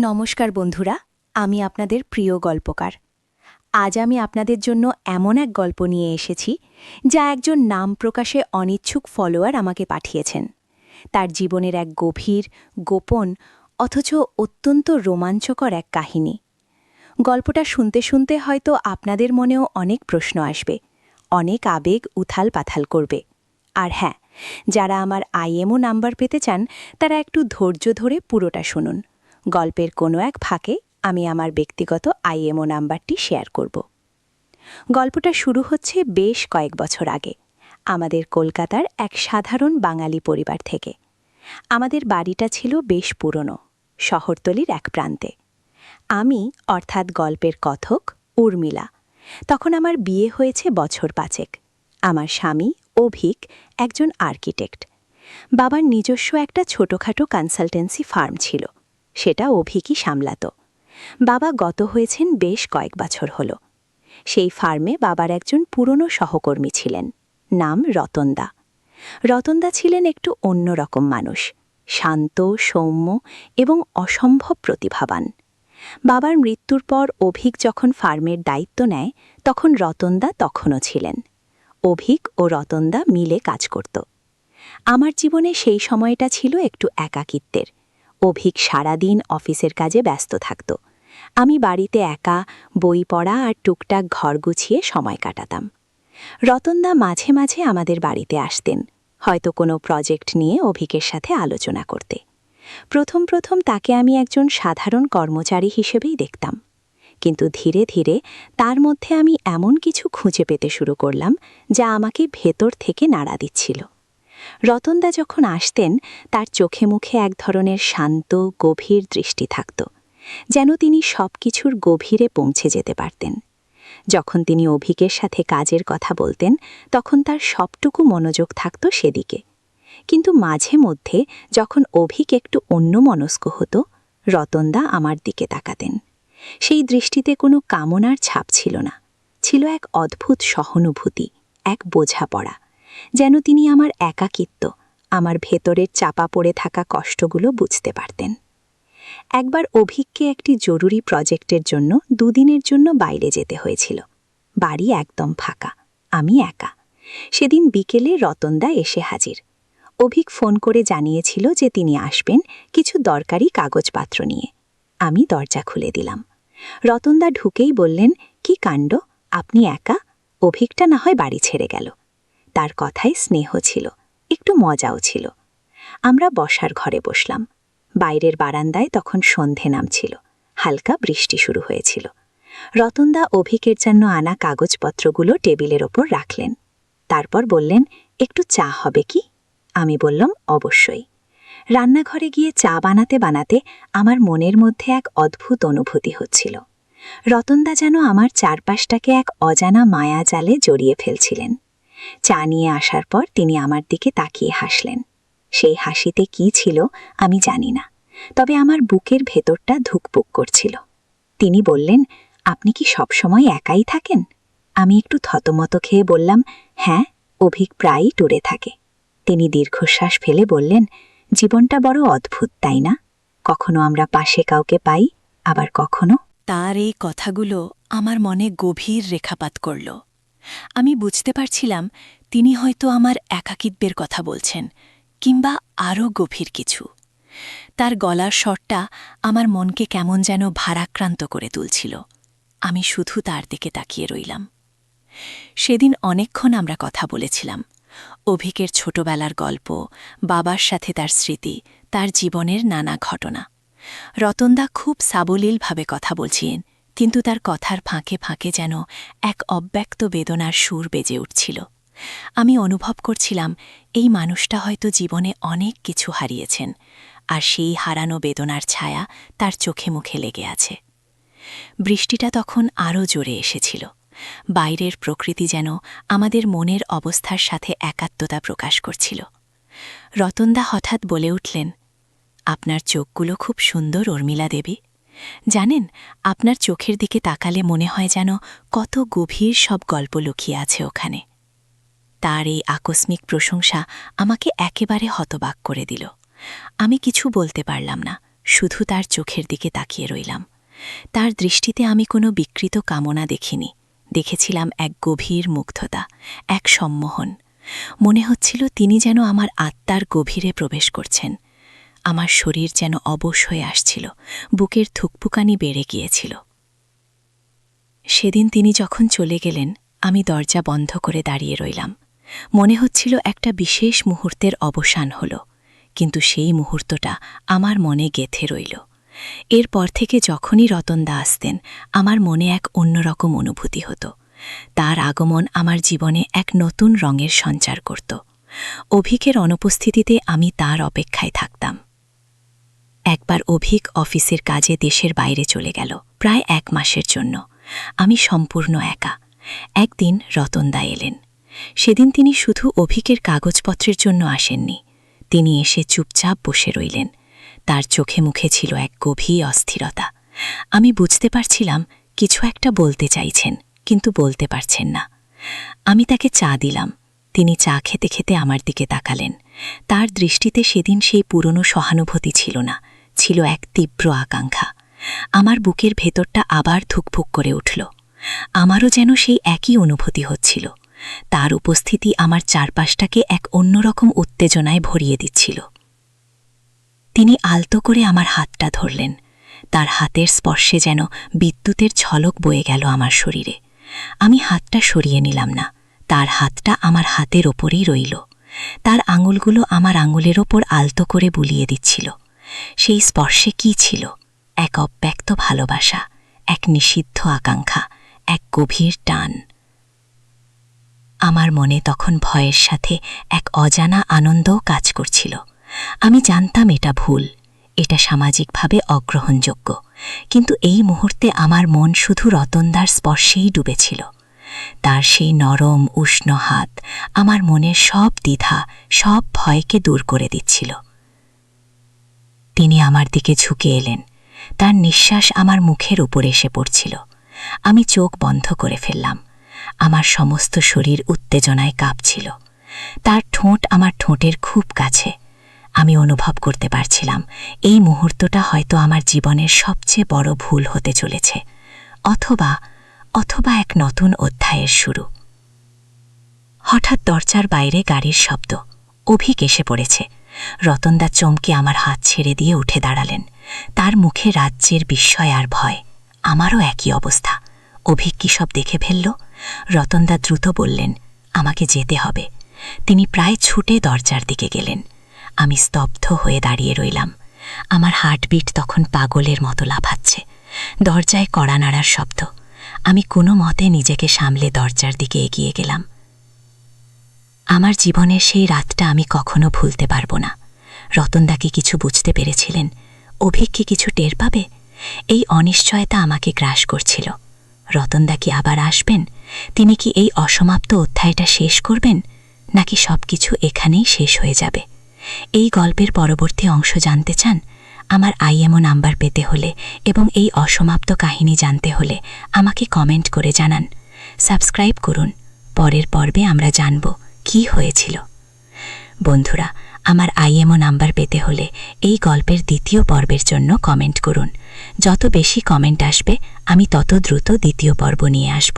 নমস্কার বন্ধুরা, আমি আপনাদের প্রিয় গল্পকার। আজ আমি আপনাদের জন্য এমন এক গল্প নিয়ে এসেছি যা একজন নাম প্রকাশে অনিচ্ছুক ফলোয়ার আমাকে পাঠিয়েছেন। তার জীবনের এক গভীর, গোপন অথচ অত্যন্ত রোমাঞ্চকর এক কাহিনী। গল্পটা শুনতে শুনতে হয়তো আপনাদের মনেও অনেক প্রশ্ন আসবে, অনেক আবেগ উথাল পাথাল করবে। আর হ্যাঁ, যারা আমার আইএমও নাম্বার পেতে চান তারা একটু ধৈর্য ধরে পুরোটা শুনুন। গল্পের কোনো এক ফাঁকে আমি আমার ব্যক্তিগত আইএমও নাম্বারটি শেয়ার করব। গল্পটা শুরু হচ্ছে বেশ কয়েক বছর আগে, আমাদের কলকাতার এক সাধারণ বাঙালি পরিবার থেকে। আমাদের বাড়িটা ছিল বেশ পুরনো, শহরতলির এক প্রান্তে। আমি অর্থাৎ গল্পের কথক উর্মিলা। তখন আমার বিয়ে হয়েছে বছর 5। আমার স্বামী অভিক একজন আর্কিটেক্ট। বাবার নিজস্ব একটা ছোটখাটো কনসালটেন্সি ফার্ম ছিল, সেটা অভিকই সামলাত। বাবা গত হয়েছেন বেশ কয়েক বছর হল। সেই ফার্মে বাবার একজন পুরনো সহকর্মী ছিলেন, নাম রতনদা। রতনদা ছিলেন একটু অন্যরকম মানুষ, শান্ত, সৌম্য এবং অসম্ভব প্রতিভাবান। বাবার মৃত্যুর পর অভিক যখন ফার্মের দায়িত্ব নেয় তখন রতনদা তখনও ছিলেন। অভিক ও রতনদা মিলে কাজ করত। আমার জীবনে সেই সময়টা ছিল একটু একাকিত্বের। অভিক সারাদিন অফিসের কাজে ব্যস্ত থাকত। আমি বাড়িতে একা বই পড়া আর টুকটাক ঘর গুছিয়ে সময় কাটাতাম। রতনদা মাঝে মাঝে আমাদের বাড়িতে আসতেন, হয়তো কোনো প্রজেক্ট নিয়ে অভিকের সাথে আলোচনা করতে। প্রথম প্রথম তাকে আমি একজন সাধারণ কর্মচারী হিসেবেই দেখতাম, কিন্তু ধীরে ধীরে তার মধ্যে আমি এমন কিছু খুঁজে পেতে শুরু করলাম যা আমাকে ভেতর থেকে নাড়া দিচ্ছিল। রতনদা যখন আসতেন তার চোখে মুখে এক ধরনের শান্ত, গভীর দৃষ্টি থাকত, যেন তিনি সব কিছুর গভীরে পৌঁছে যেতে পারতেন। যখন তিনি অভিকের সাথে কাজের কথা বলতেন তখন তার সবটুকু মনোযোগ থাকত সেদিকে। কিন্তু মাঝে মধ্যে যখন অভিক একটু অন্যমনস্ক হতো, রতনদা আমার দিকে তাকাতেন। সেই দৃষ্টিতে কোনো কামনার ছাপ ছিল না, ছিল এক অদ্ভুত সহানুভূতি, এক বোঝাপড়া, যেন তিনি আমার একাকিত্ব, আমার ভেতরের চাপা পড়ে থাকা কষ্টগুলো বুঝতে পারতেন। একবার অভিককে একটি জরুরি প্রজেক্টের জন্য 2 দিনের জন্য বাইরে যেতে হয়েছিল। বাড়ি একদম ফাঁকা, আমি একা। সেদিন বিকেলে রতনদা এসে হাজির। অভিক ফোন করে জানিয়েছিল যে তিনি আসবেন কিছু দরকারি কাগজপত্র নিয়ে। আমি দরজা খুলে দিলাম। রতনদা ঢুকেই বললেন, কি কাণ্ড, আপনি একা? অভিকটা না হয় বাড়ি ছেড়ে গেল। তার কথায় স্নেহ ছিল, একটু মজাও ছিল। আমরা বসার ঘরে বসলাম। বাইরের বারান্দায় তখন সন্ধে নামছিল, হালকা বৃষ্টি শুরু হয়েছিল। রতনদা অভিকের জন্য আনা কাগজপত্রগুলো টেবিলের ওপর রাখলেন। তারপর বললেন, একটু চা হবে কি? আমি বললাম, অবশ্যই। রান্নাঘরে গিয়ে চা বানাতে বানাতে আমার মনের মধ্যে এক অদ্ভুত অনুভূতি হচ্ছিল। রতনদা যেন আমার চারপাশটাকে এক অজানা মায়া জালে জড়িয়ে ফেলছিলেন। চা নিয়ে আসার পর তিনি আমার দিকে তাকিয়ে হাসলেন। সেই হাসিতে কি ছিল আমি জানি না, তবে আমার বুকের ভেতরটা ধুকপুক করছিল। তিনি বললেন, আপনি কি সবসময় একাই থাকেন? আমি একটু থতমত খেয়ে বললাম, হ্যাঁ, অভিক প্রায়ই ট্যুরে থাকে। তিনি দীর্ঘশ্বাস ফেলে বললেন, জীবনটা বড় অদ্ভুত, তাই না? কখনো আমরা পাশে কাউকে পাই, আবার কখনো। তার এই কথাগুলো আমার মনে গভীর রেখাপাত করল। আমি বুঝতে পারছিলাম তিনি হয়তো আমার একাকিত্বের কথা বলছেন, কিংবা আরও গভীর কিছু। তার গলার স্বরটা আমার মনকে কেমন যেন ভারাক্রান্ত করে তুলছিল। আমি শুধু তার দিকে তাকিয়ে রইলাম। সেদিন অনেকক্ষণ আমরা কথা বলেছিলাম। অভিকের ছোটবেলার গল্প, বাবার সাথে তার স্মৃতি, তার জীবনের নানা ঘটনা। রতনদা খুব সাবলীলভাবে কথা বলছিলেন, কিন্তু তার কথার ফাঁকে ফাঁকে যেন এক অব্যক্ত বেদনার সুর বেজে উঠছিল। আমি অনুভব করছিলাম এই মানুষটা হয়তো জীবনে অনেক কিছু হারিয়েছেন, আর সেই হারানো বেদনার ছায়া তার চোখে মুখে লেগে আছে। বৃষ্টিটা তখন আরও জোরে এসেছিল। বাইরের প্রকৃতি যেন আমাদের মনের অবস্থার সাথে একাত্মতা প্রকাশ করছিল। রতনদা হঠাৎ বলে উঠলেন, আপনার চোখগুলো খুব সুন্দর উর্মিলা দেবী। জানেন, আপনার চোখের দিকে তাকালে মনে হয় যেন কত গভীর সব গল্প লুকিয়ে আছে ওখানে। তার এই আকস্মিক প্রশংসা আমাকে একেবারে হতবাক করে দিল। আমি কিছু বলতে পারলাম না, শুধু তার চোখের দিকে তাকিয়ে রইলাম। তার দৃষ্টিতে আমি কোনো বিকৃত কামনা দেখিনি, দেখেছিলাম এক গভীর মুগ্ধতা, এক সম্মোহন। মনে হচ্ছিল তিনি যেন আমার আত্মার গভীরে প্রবেশ করছেন। আমার শরীর যেন অবশ হয়ে আসছিল, বুকের থুকপুকানি বেড়ে গিয়েছিল। সেদিন তিনি যখন চলে গেলেন, আমি দরজা বন্ধ করে দাঁড়িয়ে রইলাম। মনে হচ্ছিল একটা বিশেষ মুহূর্তের অবসান হল, কিন্তু সেই মুহূর্তটা আমার মনে গেঁথে রইল। এরপর থেকে যখনই রতনদা আসতেন, আমার মনে এক অন্যরকম অনুভূতি হতো। তার আগমন আমার জীবনে এক নতুন রঙের সঞ্চার করত। অভিকের অনুপস্থিতিতে আমি তার অপেক্ষায় থাকতাম। একবার অভিক অফিসের কাজে দেশের বাইরে চলে গেল, প্রায় 1 মাসের জন্য। আমি সম্পূর্ণ একা। একদিন রতনদা এলেন। সেদিন তিনি শুধু অভিকের কাগজপত্রের জন্য আসেননি, তিনি এসে চুপচাপ বসে রইলেন। তার চোখে মুখে ছিল এক গভীর অস্থিরতা। আমি বুঝতে পারছিলাম কিছু একটা বলতে চাইছেন, কিন্তু বলতে পারছেন না। আমি তাকে চা দিলাম। তিনি চা খেতে খেতে আমার দিকে তাকালেন। তার দৃষ্টিতে সেদিন সেই পুরনো সহানুভূতি ছিল না, ছিল এক তীব্র আকাঙ্ক্ষা। আমার বুকের ভেতরটা আবার ধুকভুক করে উঠল। আমারও যেন সেই একই অনুভূতি হচ্ছিল। তার উপস্থিতি আমার চারপাশটাকে এক অন্যরকম উত্তেজনায় ভরিয়ে দিচ্ছিল। তিনি আলতো করে আমার হাতটা ধরলেন। তার হাতের স্পর্শে যেন বিদ্যুতের ঝলক বয়ে গেল আমার শরীরে। আমি হাতটা সরিয়ে নিলাম না, তার হাতটা আমার হাতের ওপরেই রইল। তার আঙুলগুলো আমার আঙুলের ওপর আলতো করে বুলিয়ে দিচ্ছিল। সেই স্পর্শে কি ছিল? এক অব্যক্ত ভালোবাসা, এক নিষিদ্ধ আকাঙ্ক্ষা, এক গভীর টান। আমার মনে তখন ভয়ের সাথে এক অজানা আনন্দও কাজ করছিল। আমি জানতাম এটা ভুল, এটা সামাজিকভাবে অগ্রহণযোগ্য, কিন্তু এই মুহূর্তে আমার মন শুধু রতনদার স্পর্শেই ডুবেছিল। তার সেই নরম উষ্ণ হাত আমার মনের সব দ্বিধা, সব ভয়কে দূর করে দিচ্ছিল। তিনি আমার দিকে ঝুঁকে এলেন। তার নিঃশ্বাস আমার মুখের উপর এসে পড়ছিল। আমি চোখ বন্ধ করে ফেললাম। আমার সমস্ত শরীর উত্তেজনায় কাঁপছিল। তার ঠোঁট আমার ঠোঁটের খুব কাছে। আমি অনুভব করতে পারছিলাম এই মুহূর্তটা হয়তো আমার জীবনের সবচেয়ে বড় ভুল হতে চলেছে, অথবা এক নতুন অধ্যায়ের শুরু। হঠাৎ দরজার বাইরে গাড়ির শব্দ। অভিক এসে পড়েছে। রতনদা চমকে আমার হাত ছেড়ে দিয়ে উঠে দাঁড়ালেন। তার মুখে রাজ্যের বিস্ময় আর ভয়। আমারও একই অবস্থা। অভিক কি সব দেখে ফেলল? রতনদা দ্রুত বললেন, আমাকে যেতে হবে। তিনি প্রায় ছুটে দরজার দিকে গেলেন। আমি স্তব্ধ হয়ে দাঁড়িয়ে রইলাম। আমার হার্টবিট তখন পাগলের মতো লাফাচ্ছে। দরজায় কড়া নাড়ার শব্দ। আমি কোনো মতে নিজেকে সামলে দরজার দিকে এগিয়ে গেলাম। আমার জীবনের সেই রাতটা আমি কখনো ভুলতে পারবো না। রতনদা কি কিছু বুঝতে পেরেছিলেন? অভিক কি কিছু টের পাবে? এই অনিশ্চয়তা আমাকে গ্রাস করছিল। রতনদা কি আবার আসবেন? তিনি কি এই অসমাপ্ত অধ্যায়টা শেষ করবেন, নাকি সবকিছু এখানেই শেষ হয়ে যাবে? এই গল্পের পরবর্তী অংশ জানতে চান? আমার IMO নাম্বার পেতে হলে এবং এই অসমাপ্ত কাহিনী জানতে হলে আমাকে কমেন্ট করে জানান। সাবস্ক্রাইব করুন। পরের পর্বে আমরা জানব কি হয়েছিল। বন্ধুরা, আমার IMO নাম্বার পেতে হলে এই গল্পের দ্বিতীয় পর্বের জন্য কমেন্ট করুন। যত বেশি কমেন্ট আসবে, আমি তত দ্রুত দ্বিতীয় পর্ব নিয়ে আসব।